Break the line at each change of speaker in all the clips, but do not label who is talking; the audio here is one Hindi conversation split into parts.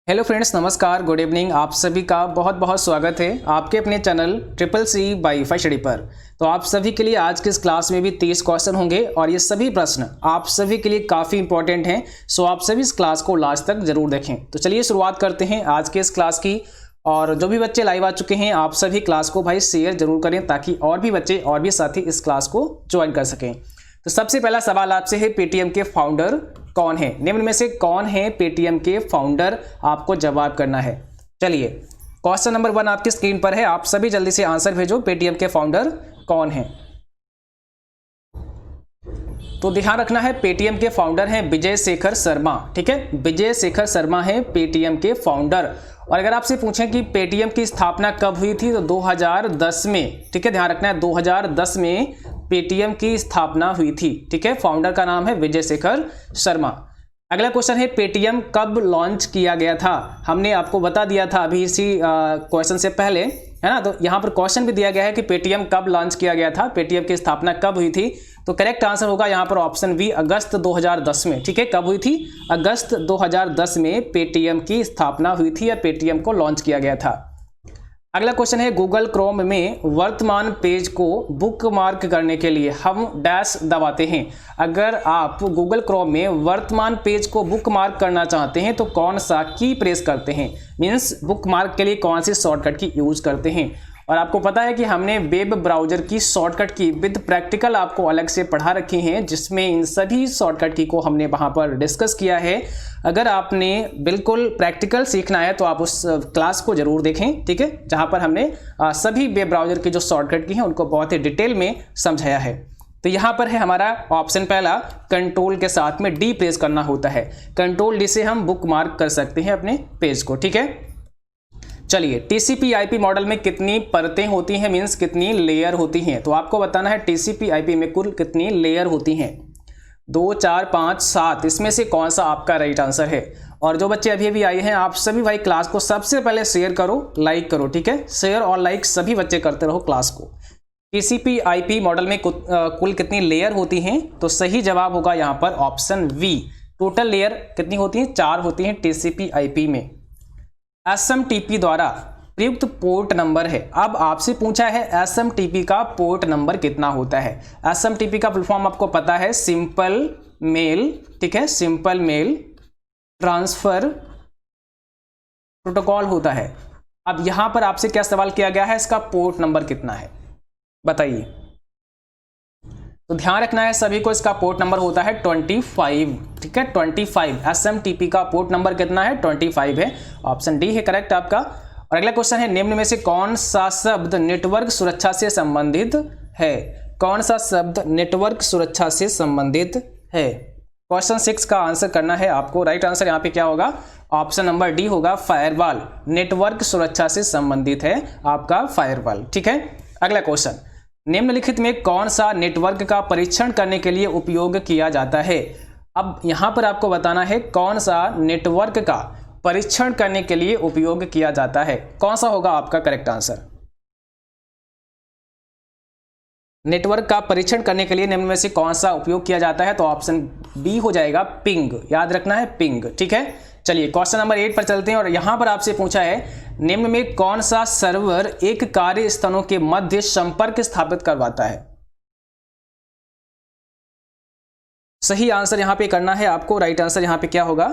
हेलो फ्रेंड्स, नमस्कार, गुड इवनिंग। आप सभी का बहुत बहुत स्वागत है आपके अपने channel triple C wifi study पर। तो आप सभी के लिए आज के इस क्लास में भी 30 क्वेश्चन होंगे और ये सभी प्रश्न आप सभी के लिए काफ़ी इंपॉर्टेंट हैं। सो आप सभी इस क्लास को लास्ट तक जरूर देखें। तो चलिए शुरुआत करते हैं आज के इस क्लास की। और जो भी बच्चे लाइव आ चुके हैं आप सभी क्लास को भाई शेयर जरूर करें ताकि और भी बच्चे और भी साथी इस क्लास को ज्वाइन कर सकें। तो सबसे पहला सवाल आपसे है, पेटीएम के फाउंडर कौन है? निम्न में से कौन है पेटीएम के फाउंडर? आपको जवाब करना है। चलिए, क्वेश्चन नंबर 1 आपकी स्क्रीन पर है, आप सभी जल्दी से आंसर भेजो। पेटीएम के फाउंडर कौन है? तो ध्यान रखना है, पेटीएम के फाउंडर हैं विजय शेखर शर्मा। ठीक है, विजय शेखर शर्मा है पेटीएम के फाउंडर। और अगर आपसे पूछें कि पेटीएम की स्थापना कब हुई थी तो 2010 में। ठीक है, ध्यान रखना है 2010 में पेटीएम की स्थापना हुई थी। ठीक है, फाउंडर का नाम है विजय शेखर शर्मा। अगला क्वेश्चन है, पेटीएम कब लॉन्च किया गया था? हमने आपको बता दिया था अभी इसी क्वेश्चन से पहले, है ना। तो यहाँ पर क्वेश्चन भी दिया गया है कि पेटीएम कब लॉन्च किया गया था, पेटीएम की स्थापना कब हुई थी। तो करेक्ट आंसर होगा यहाँ पर ऑप्शन बी, अगस्त 2010 में। ठीक है, कब हुई थी? अगस्त 2010 में पेटीएम की स्थापना हुई थी या पेटीएम को लॉन्च किया गया था। अगला क्वेश्चन है, गूगल क्रोम में वर्तमान पेज को बुकमार्क करने के लिए हम डैश दबाते हैं। अगर आप गूगल क्रोम में वर्तमान पेज को बुकमार्क करना चाहते हैं तो कौन सा की प्रेस करते हैं? मीन्स बुकमार्क के लिए कौन सी शॉर्टकट की यूज करते हैं। और आपको पता है कि हमने वेब ब्राउजर की शॉर्टकट की विद प्रैक्टिकल आपको अलग से पढ़ा रखी हैं, जिसमें इन सभी शॉर्टकट की को हमने वहां पर डिस्कस किया है। अगर आपने बिल्कुल प्रैक्टिकल सीखना है तो आप उस क्लास को जरूर देखें। ठीक है, जहां पर हमने सभी वेब ब्राउजर की जो शॉर्टकट की हैं उनको बहुत ही डिटेल में समझाया है। तो यहाँ पर है हमारा ऑप्शन पहला, कंट्रोल के साथ में डी प्रेस करना होता है। कंट्रोल डी से हम बुकमार्क कर सकते हैं अपने पेज को। ठीक है, चलिए, टीसीपी आईपी मॉडल में कितनी परतें होती हैं, मीन्स कितनी लेयर होती हैं? तो आपको बताना है टीसीपी आईपी में कुल कितनी लेयर होती हैं। 2, 4, 5, 7, इसमें से कौन सा आपका राइट आंसर है? और जो बच्चे अभी अभी आए हैं आप सभी भाई क्लास को सबसे पहले शेयर करो, लाइक करो। ठीक है, शेयर और लाइक सभी बच्चे करते रहो क्लास को। टीसीपी आईपी मॉडल में कुल कितनी लेयर होती हैं? तो सही जवाब होगा यहाँ पर ऑप्शन वी। टोटल लेयर कितनी होती हैं? 4 होती हैं टीसीपी आईपी में। एसएमटीपी द्वारा प्रयुक्त पोर्ट नंबर है। अब आपसे पूछा है एसएमटीपी का पोर्ट नंबर कितना होता है? एसएमटीपी का फुल फॉर्म आपको पता है, सिंपल मेल। ठीक है, सिंपल मेल ट्रांसफर प्रोटोकॉल होता है। अब यहां पर आपसे क्या सवाल किया गया है, इसका पोर्ट नंबर कितना है बताइए। तो ध्यान रखना है सभी को, इसका पोर्ट नंबर होता है 25। ठीक है, 25। एसएमटीपी का पोर्ट नंबर कितना है? 25 है। ऑप्शन डी है करेक्ट आपका। और अगला क्वेश्चन है, निम्न में से कौन सा शब्द नेटवर्क सुरक्षा से संबंधित है? कौन सा शब्द नेटवर्क सुरक्षा से संबंधित है? क्वेश्चन 6 का आंसर करना है आपको। राइट आंसर यहाँ पे क्या होगा? ऑप्शन नंबर डी होगा, फायरवॉल। नेटवर्क सुरक्षा से संबंधित है आपका फायरवॉल। ठीक है, अगला क्वेश्चन, निम्नलिखित में कौन सा नेटवर्क का परीक्षण करने के लिए उपयोग किया जाता है? अब यहां पर आपको बताना है कौन सा नेटवर्क का परीक्षण करने के लिए उपयोग किया जाता है। कौन सा होगा आपका करेक्ट आंसर? नेटवर्क का परीक्षण करने के लिए निम्न में से कौन सा उपयोग किया जाता है? तो ऑप्शन बी हो जाएगा, पिंग। याद रखना है, पिंग। ठीक है, चलिए क्वेश्चन नंबर 8 पर चलते हैं। और यहां पर आपसे पूछा है, निम्न में कौन सा सर्वर एक कार्य स्थानों के मध्य संपर्क स्थापित करवाता है? सही आंसर यहां पे करना है आपको। राइट आंसर यहां पे क्या होगा?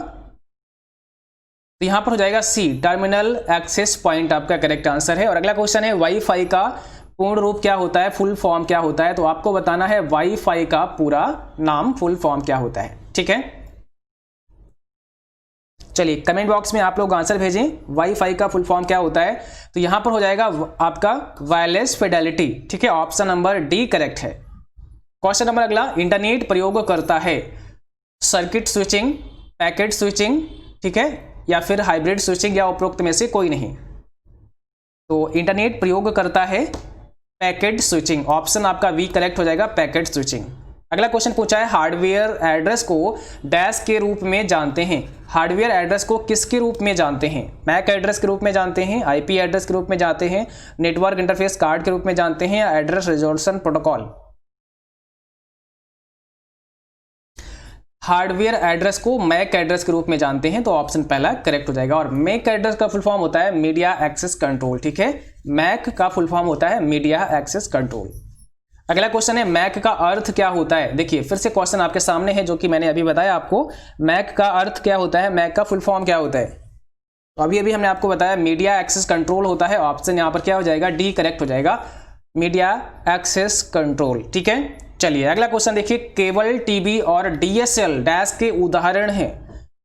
तो यहां पर हो जाएगा सी, टर्मिनल एक्सेस पॉइंट आपका करेक्ट आंसर है। और अगला क्वेश्चन है, वाईफाई का पूर्ण रूप क्या होता है, फुल फॉर्म क्या होता है? तो आपको बताना है वाईफाई का पूरा नाम, फुल फॉर्म क्या होता है। ठीक है, चलिए कमेंट बॉक्स में आप लोग आंसर भेजें, वाईफाई का फुल फॉर्म क्या होता है। तो यहां पर हो जाएगा आपका वायरलेस फिडेलिटी। ठीक है, ऑप्शन नंबर डी करेक्ट है। क्वेश्चन नंबर अगला, इंटरनेट प्रयोग करता है सर्किट स्विचिंग, पैकेट स्विचिंग, ठीक है, या फिर हाइब्रिड स्विचिंग, या उपरोक्त में से कोई नहीं। तो इंटरनेट प्रयोग करता है पैकेट स्विचिंग। ऑप्शन आपका वी करेक्ट हो जाएगा, पैकेट स्विचिंग। अगला क्वेश्चन पूछा है, हार्डवेयर एड्रेस को डैश के रूप में जानते हैं। हार्डवेयर एड्रेस को किसके रूप में जानते हैं? मैक एड्रेस के रूप में जानते हैं, आईपी एड्रेस के रूप में जानते हैं, नेटवर्क इंटरफेस कार्ड के रूप में जानते हैं, या address resolution protocol? Hardware address को मैक एड्रेस के रूप में जानते हैं, तो ऑप्शन पहला करेक्ट हो जाएगा। और मैक एड्रेस का फुल फॉर्म होता है मीडिया एक्सेस कंट्रोल, ठीक है। मैक का फुल फॉर्म होता है मीडिया एक्सेस कंट्रोल। अगला क्वेश्चन है मैक का अर्थ क्या होता है। देखिए फिर से क्वेश्चन आपके सामने है जो कि मैंने अभी बताया आपको। मैक का अर्थ क्या होता है, मैक का फुल फॉर्म क्या होता है, तो अभी हमने आपको बताया मीडिया एक्सेस कंट्रोल होता है। ऑप्शन यहाँ पर क्या हो जाएगा, डी करेक्ट हो जाएगा, मीडिया एक्सेस कंट्रोल, ठीक है। चलिए अगला क्वेश्चन देखिए, केबल टीवी और डीएसएल डैश के उदाहरण हैं।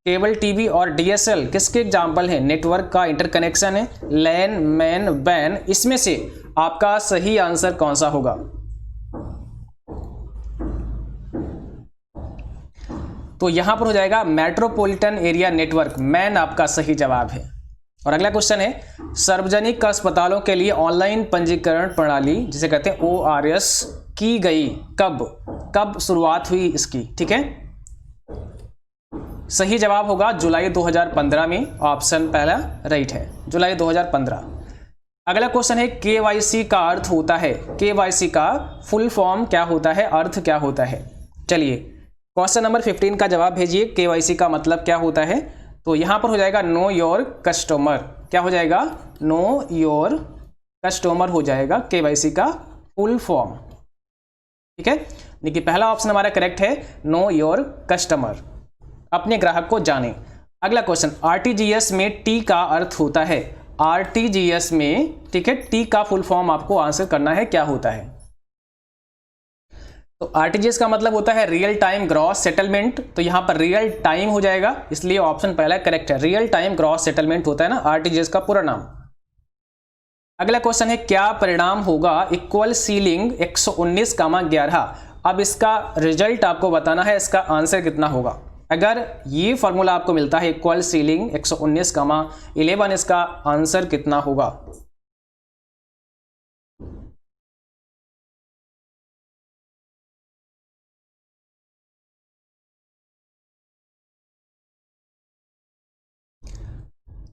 केबल टीवी और डीएसएल किसके एग्जाम्पल हैं, नेटवर्क का इंटरकनेक्शन है, लैन, मैन, वैन, इसमें से आपका सही आंसर कौन सा होगा। तो यहां पर हो जाएगा मेट्रोपॉलिटन एरिया नेटवर्क, मैन आपका सही जवाब है। और अगला क्वेश्चन है, सार्वजनिक अस्पतालों के लिए ऑनलाइन पंजीकरण प्रणाली जिसे कहते हैं ORS की गई कब शुरुआत हुई इसकी, ठीक है। सही जवाब होगा जुलाई 2015 में, ऑप्शन पहला राइट है, जुलाई 2015। अगला क्वेश्चन है, KYC का अर्थ होता है, KYC का फुल फॉर्म क्या होता है, अर्थ क्या होता है। चलिए क्वेश्चन नंबर 15 का जवाब भेजिए, KYC का मतलब क्या होता है। तो यहां पर हो जाएगा नो योर कस्टमर, क्या हो जाएगा, नो योर कस्टमर हो जाएगा KYC का फुल फॉर्म, ठीक है। देखिए पहला ऑप्शन हमारा करेक्ट है, नो योर कस्टमर, अपने ग्राहक को जाने। अगला क्वेश्चन, RTGS में T का अर्थ होता है, RTGS में, ठीक है, T का फुल फॉर्म आपको आंसर करना है क्या होता है। तो RTGS का मतलब होता है रियल टाइम ग्रॉस सेटलमेंट, तो यहां पर रियल टाइम हो जाएगा, इसलिए ऑप्शन पहला करेक्ट है, रियल टाइम ग्रॉस सेटलमेंट होता है ना RTGS का पूरा नाम। अगला क्वेश्चन है, क्या परिणाम होगा इक्वल सीलिंग 119,11। अब इसका रिजल्ट आपको बताना है, इसका आंसर कितना होगा। अगर ये फॉर्मूला आपको मिलता है इक्वल सीलिंग 119,11, इसका आंसर कितना होगा।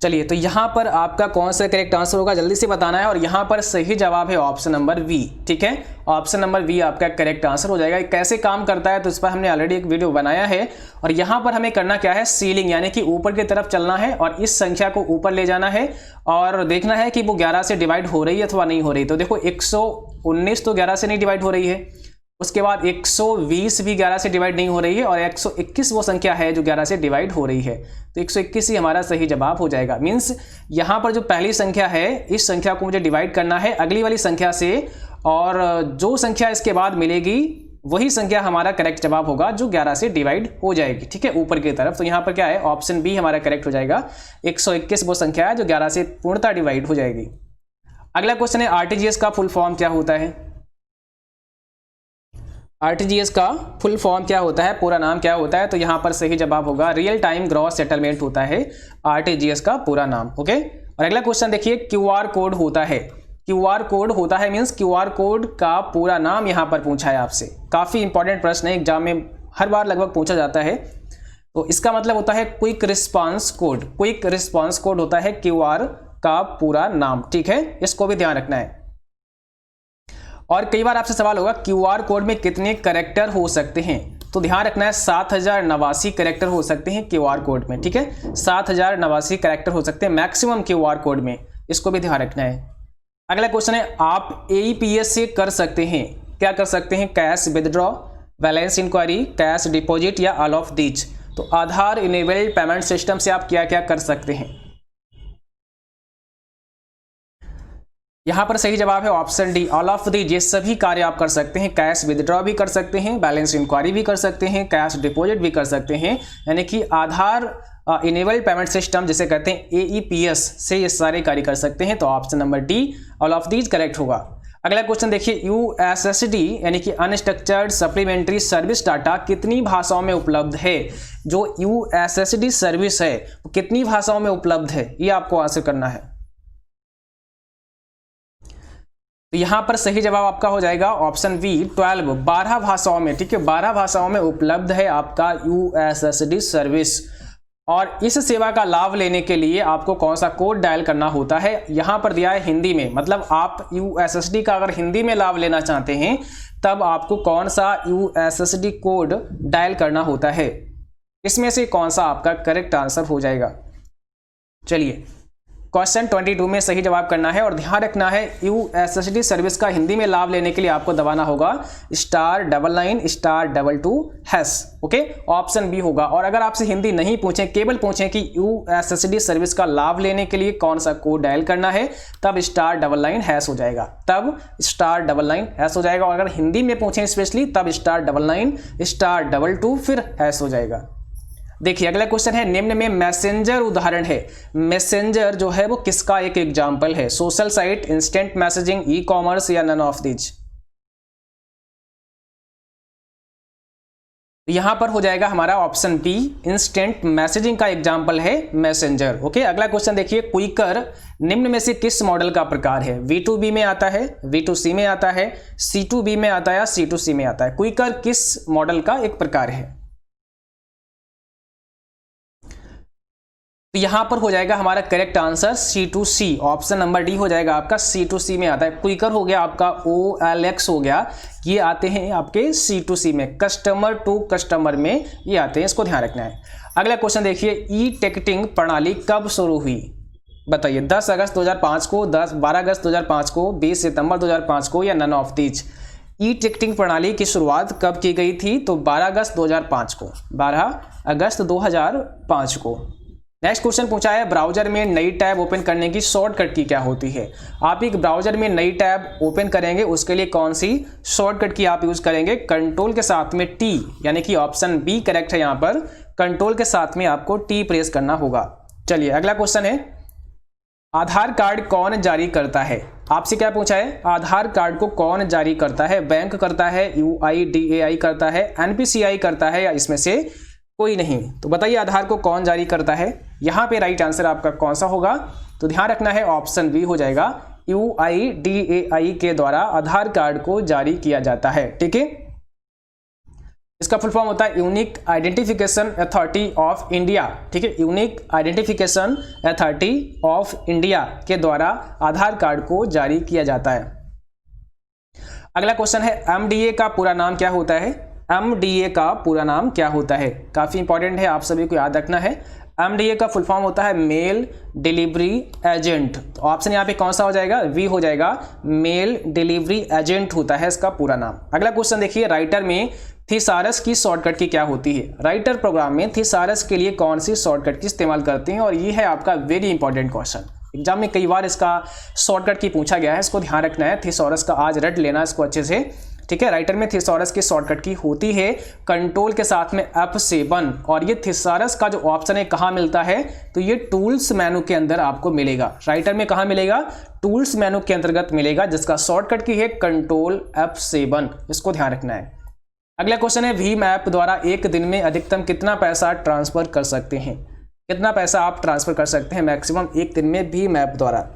चलिए तो यहां पर आपका कौन सा करेक्ट आंसर होगा जल्दी से बताना है। और यहां पर सही जवाब है ऑप्शन नंबर वी, ठीक है, ऑप्शन नंबर वी आपका करेक्ट आंसर हो जाएगा। कैसे काम करता है तो इस पर हमने ऑलरेडी एक वीडियो बनाया है। और यहां पर हमें करना क्या है, सीलिंग यानी कि ऊपर की तरफ चलना है और इस संख्या को ऊपर ले जाना है और देखना है कि वो 11 से डिवाइड हो रही है अथवा नहीं हो रही। तो देखो 119 तो 11 से नहीं डिवाइड हो रही है, उसके बाद 120 भी 11 से डिवाइड नहीं हो रही है, और 121 वो संख्या है जो 11 से डिवाइड हो रही है। तो 121 ही हमारा सही जवाब हो जाएगा। मीन्स यहाँ पर जो पहली संख्या है इस संख्या को मुझे डिवाइड करना है अगली वाली संख्या से, और जो संख्या इसके बाद मिलेगी वही संख्या हमारा करेक्ट जवाब होगा जो 11 से डिवाइड हो जाएगी, ठीक है, ऊपर की तरफ। तो यहाँ पर क्या है, ऑप्शन बी हमारा करेक्ट हो जाएगा। 121 वो संख्या है जो 11 से पूर्णतः डिवाइड हो जाएगी। अगला क्वेश्चन है, RTGS का फुल फॉर्म क्या होता है। RTGS का फुल फॉर्म क्या होता है, पूरा नाम क्या होता है। तो यहां पर सही जवाब होगा रियल टाइम ग्रॉस सेटलमेंट होता है RTGS का पूरा नाम, ओके। और अगला क्वेश्चन देखिए, QR कोड होता है, QR कोड होता है मींस QR कोड का पूरा नाम यहां पर पूछा है आपसे। काफी इंपॉर्टेंट प्रश्न है, एग्जाम में हर बार लगभग पूछा जाता है। तो इसका मतलब होता है quick response code, quick response code होता है QR का पूरा नाम, ठीक है, इसको भी ध्यान रखना है। और कई बार आपसे सवाल होगा QR कोड में कितने कैरेक्टर हो सकते हैं, तो ध्यान रखना है 7089 कैरेक्टर हो सकते हैं QR कोड में, ठीक है, 7089 कैरेक्टर हो सकते हैं मैक्सिमम QR कोड में, इसको भी ध्यान रखना है। अगला क्वेश्चन है, आप AEPS से कर सकते हैं, क्या कर सकते हैं, cash withdraw, balance inquiry, cash deposit या ऑल ऑफ दीज। तो आधार इनेबल्ड पेमेंट सिस्टम से आप क्या क्या कर सकते हैं। यहां पर सही जवाब है option D, all of the. ये सभी कार्य आप कर सकते हैं, कैश विदड्रॉ भी कर सकते हैं, बैलेंस इंक्वायरी भी कर सकते हैं, कैश डिपॉजिट भी कर सकते हैं, यानी कि आधार इनेबल्ड पेमेंट सिस्टम जिसे कहते हैं AEPS से ये सारे कार्य कर सकते हैं। तो option number D, all of these correct होगा। अगला क्वेश्चन देखिए, USSD यानी कि अनस्ट्रक्चर्ड सप्लीमेंट्री सर्विस डाटा कितनी भाषाओं में उपलब्ध है। जो USSD सर्विस है वो कितनी भाषाओं में उपलब्ध है, ये आपको आंसर करना है। तो यहां पर सही जवाब आपका हो जाएगा ऑप्शन बी 12 भाषाओं में, ठीक है, 12 भाषाओं में उपलब्ध है आपका USSD सर्विस। और इस सेवा का लाभ लेने के लिए आपको कौन सा कोड डायल करना होता है, यहां पर दिया है हिंदी में, मतलब आप USSD का अगर हिंदी में लाभ लेना चाहते हैं तब आपको कौन सा USSD कोड डायल करना होता है। इसमें से कौन सा आपका करेक्ट आंसर हो जाएगा? चलिए क्वेश्चन 22 में सही जवाब करना है और ध्यान रखना है यूएसएसडी सर्विस का हिंदी में लाभ लेने के लिए आपको दबाना होगा *99*22#। ओके, ऑप्शन बी होगा। और अगर आपसे हिंदी नहीं पूछे, केवल पूछें कि यूएसएसडी सर्विस का लाभ लेने के लिए कौन सा कोड डायल करना है, तब *99# हो जाएगा, तब *99# हो जाएगा। और अगर हिंदी में पूछें स्पेशली, तब *99*22 फिर हैश हो जाएगा। देखिए अगला क्वेश्चन है, निम्न में मैसेंजर उदाहरण है। मैसेंजर जो है वो किसका एक एग्जाम्पल है? Social site, instant messaging, e commerce या नन ऑफ दीज? यहां पर हो जाएगा हमारा ऑप्शन बी, इंस्टेंट मैसेजिंग का एग्जाम्पल है मैसेंजर। ओके, अगला क्वेश्चन देखिए, क्विकर निम्न में से किस मॉडल का प्रकार है? V2B में आता है, V2C में आता है, C2B में आता है या C2C में आता है? क्विकर किस मॉडल का एक प्रकार है? तो यहां पर हो जाएगा हमारा correct answer C2C, option number D हो जाएगा आपका, C2C में आता है। क्विकर हो गया आपका OLX हो गया, ये आते हैं आपके C2C में, कस्टमर टू कस्टमर में ये आते हैं, इसको ध्यान रखना है। अगला क्वेश्चन देखिए, ई टिकटिंग प्रणाली कब शुरू हुई? बताइए, 10 अगस्त 2005 को, 12 अगस्त 2005 को, 20 सितंबर 2005 को या none of these? E ticketing प्रणाली की शुरुआत कब की गई थी? तो 12 अगस्त 2005 को, 12 अगस्त 2005 को। नेक्स्ट क्वेश्चन पूछा है, ब्राउजर में नई टैब ओपन करने की शॉर्टकट की क्या होती है? आप एक ब्राउजर में नई टैब ओपन करेंगे, उसके लिए कौन सी शॉर्टकट की आप यूज करेंगे? कंट्रोल के साथ में टी, यानी कि ऑप्शन बी करेक्ट है। यहां पर कंट्रोल के साथ में आपको टी प्रेस करना होगा। चलिए अगला क्वेश्चन है, आधार कार्ड कौन जारी करता है? आपसे क्या पूछा है? आधार कार्ड को कौन जारी करता है? बैंक करता है, UIDAI करता है, NPCI करता है या इसमें से कोई नहीं? तो बताइए आधार को कौन जारी करता है? यहां पे राइट आंसर आपका कौन सा होगा? तो ध्यान रखना है, ऑप्शन बी हो जाएगा, UIDAI के द्वारा आधार कार्ड को जारी किया जाता है। ठीक है, इसका फुल फॉर्म होता है unique identification authority of India. ठीक है, unique identification authority of India के द्वारा आधार कार्ड को जारी किया जाता है। अगला क्वेश्चन है, MDA का पूरा नाम क्या होता है? MDA का पूरा नाम क्या होता है? काफी इंपॉर्टेंट है, आप सभी को याद रखना है। MDA का फुल फॉर्म होता है मेल डिलीवरी एजेंट। तो ऑप्शन यहाँ पे कौन सा हो जाएगा? वी हो जाएगा, मेल डिलीवरी एजेंट होता है इसका पूरा नाम। अगला क्वेश्चन देखिए, राइटर में थिसारस की शॉर्टकट की क्या होती है? राइटर प्रोग्राम में थिसारस के लिए कौन सी शॉर्टकट की इस्तेमाल करते हैं? और ये है आपका वेरी इंपॉर्टेंट क्वेश्चन, एग्जाम में कई बार इसका शॉर्टकट की पूछा गया है, इसको ध्यान रखना है। थिसारस का आज रट लेना इसको अच्छे से। ठीक है, राइटर में थिसारस की शॉर्टकट की होती है कंट्रोल के साथ में F7। और ये थिसारस का जो ऑप्शन है कहाँ मिलता है? तो ये टूल्स मेनू के अंदर आपको मिलेगा। राइटर में कहाँ मिलेगा? टूल्स मेनू के अंतर्गत मिलेगा, जिसका शॉर्टकट की है कंट्रोल F7, इसको ध्यान रखना है। अगला क्वेश्चन है, भीम ऐप द्वारा एक दिन में अधिकतम कितना पैसा ट्रांसफर कर सकते हैं? कितना पैसा आप ट्रांसफर कर सकते हैं मैक्सिमम एक दिन में भीम ऐप द्वारा?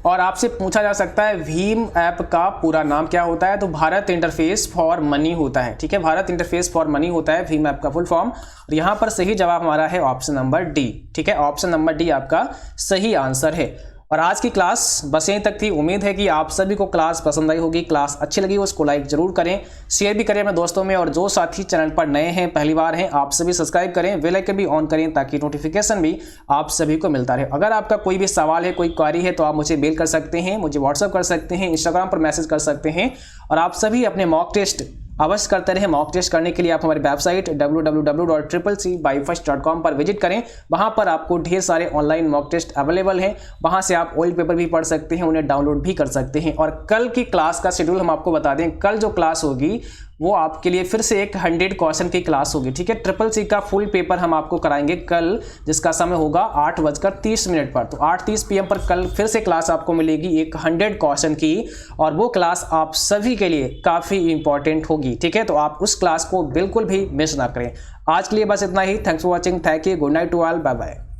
और आपसे पूछा जा सकता है भीम ऐप का पूरा नाम क्या होता है? तो भारत इंटरफेस फॉर मनी होता है। ठीक है, भारत इंटरफेस फॉर मनी होता है भीम ऐप का फुल फॉर्म। और यहाँ पर सही जवाब हमारा है ऑप्शन नंबर डी। ठीक है, ऑप्शन नंबर डी आपका सही आंसर है। और आज की क्लास बस यहीं तक थी। उम्मीद है कि आप सभी को क्लास पसंद आई होगी। क्लास अच्छी लगी हो उसको लाइक जरूर करें, शेयर भी करें अपने दोस्तों में। और जो साथी चैनल पर नए हैं, पहली बार हैं, आप सभी सब्सक्राइब करें, बेल आइकन भी ऑन करें ताकि नोटिफिकेशन भी आप सभी को मिलता रहे। अगर आपका कोई भी सवाल है, कोई क्वेरी है, तो आप मुझे मेल कर सकते हैं, मुझे व्हाट्सअप कर सकते हैं, इंस्टाग्राम पर मैसेज कर सकते हैं। और आप सभी अपने मॉक टेस्ट अवश्य करते रहे। मॉक टेस्ट करने के लिए आप हमारी वेबसाइट www.cccbyfirst.com पर विजिट करें। वहां पर आपको ढेर सारे ऑनलाइन मॉक टेस्ट अवेलेबल हैं। वहां से आप ऑयल पेपर भी पढ़ सकते हैं, उन्हें डाउनलोड भी कर सकते हैं। और कल की क्लास का शेड्यूल हम आपको बता दें। कल जो क्लास होगी वो आपके लिए फिर से एक 100 क्वेश्चन की क्लास होगी। ठीक है, CCC का फुल पेपर हम आपको कराएंगे कल, जिसका समय होगा 8:30 पर। तो 8:30 PM पर कल फिर से क्लास आपको मिलेगी एक 100 क्वेश्चन की। और वो क्लास आप सभी के लिए काफ़ी इंपॉर्टेंट होगी। ठीक है, तो आप उस क्लास को बिल्कुल भी मिस ना करें। आज के लिए बस इतना ही। Thanks for watching. Thank you. Good night to all. Bye bye.